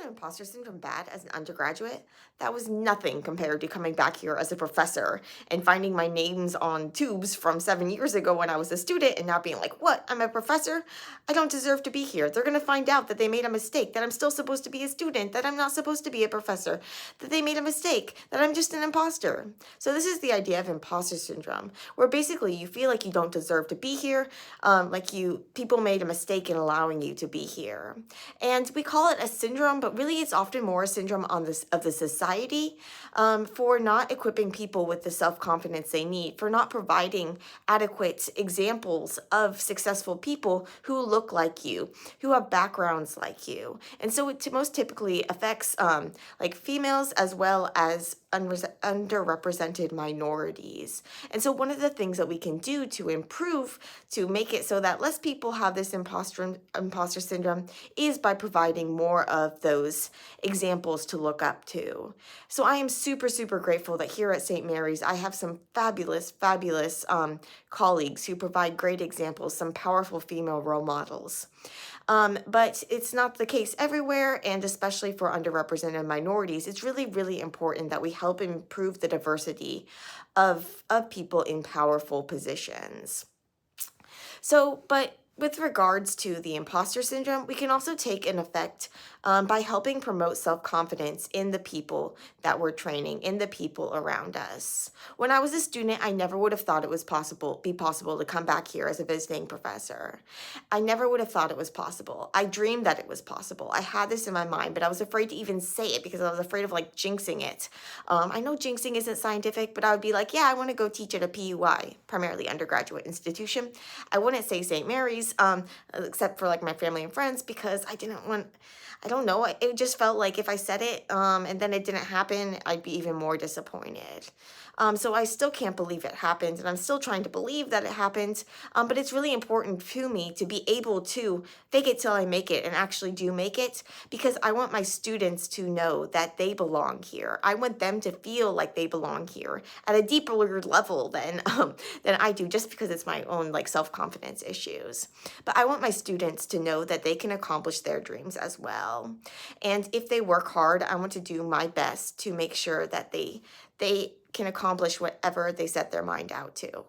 found imposter syndrome bad as an undergraduate, that was nothing compared to coming back here as a professor and finding my names on tubes from 7 years ago when I was a student and now being like, what? I'm a professor? I don't deserve to be here. They're going to find out that they made a mistake, that I'm still supposed to be a student, that I'm not supposed to be a professor, that they made a mistake, that I'm just an imposter. So this is the idea of imposter syndrome, where basically you feel like you don't deserve to be here, people made a mistake in allowing you to be here. And we call it a syndrome, but really it's often more a syndrome on this of the society, for not equipping people with the self-confidence they need, for not providing adequate examples of successful people who look like you, who have backgrounds like you. And so it most typically affects like females as well as underrepresented minorities. And so one of the things that we can do to improve, to make it so that less people have this imposter syndrome, is by providing more of those examples to look up to. So I am super, super grateful that here at St. Mary's, I have some fabulous colleagues who provide great examples, some powerful female role models. But it's not the case everywhere, and especially for underrepresented minorities, it's really, really important that we help improve the diversity of people in powerful positions. So, but with regards to the imposter syndrome, we can also take an effect by helping promote self-confidence in the people that we're training, in the people around us. When I was a student, I never would have thought it was possible to come back here as a visiting professor. I never would have thought it was possible. I dreamed that it was possible. I had this in my mind, but I was afraid to even say it because I was afraid of like jinxing it. I know jinxing isn't scientific, but I would be like, yeah, I want to go teach at a PUI, primarily undergraduate institution. I wouldn't say St. Mary's, except for like my family and friends, because I don't know, it just felt like if I said it and then it didn't happen, I'd be even more disappointed. So I still can't believe it happened, and I'm still trying to believe that it happened, but it's really important to me to be able to fake it till I make it and actually do make it, because I want my students to know that they belong here. I want them to feel like they belong here at a deeper level than I do, just because it's my own like self-confidence issues. But I want my students to know that they can accomplish their dreams as well. And if they work hard, I want to do my best to make sure that they can accomplish whatever they set their mind out to,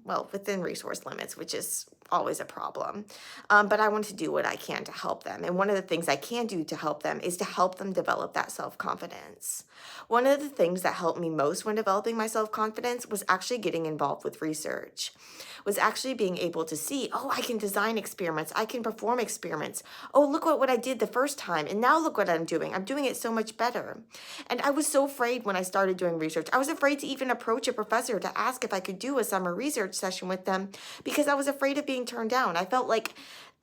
well, within resource limits, which is always a problem. But I want to do what I can to help them. And one of the things I can do to help them is to help them develop that self-confidence. One of the things that helped me most when developing my self-confidence was actually getting involved with research, was actually being able to see, oh, I can design experiments, I can perform experiments. Oh, look what I did the first time, and now look what I'm doing. I'm doing it so much better. And I was so afraid when I started doing research. I was afraid to even approach a professor to ask if I could do a summer research session with them because I was afraid of being turned down. I felt like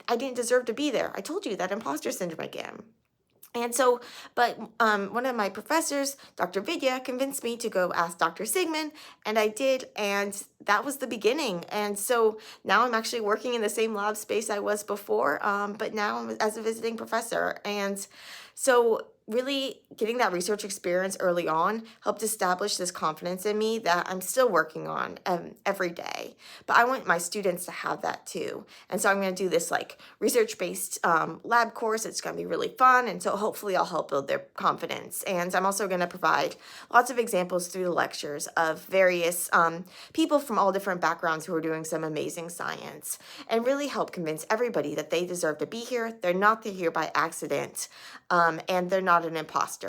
I didn't deserve to be there. I told you that imposter syndrome again. And so, but one of my professors, Dr. Vidya, convinced me to go ask Dr. Sigmund, and I did, and that was the beginning. And so now I'm actually working in the same lab space I was before, but now as a visiting professor. And so really getting that research experience early on helped establish this confidence in me that I'm still working on every day. But I want my students to have that too. And so I'm going to do this like research-based lab course. It's going to be really fun. And so hopefully I'll help build their confidence. And I'm also going to provide lots of examples through the lectures of various people from all different backgrounds who are doing some amazing science, and really help convince everybody that they deserve to be here. They're not here by accident, and they're not an imposter.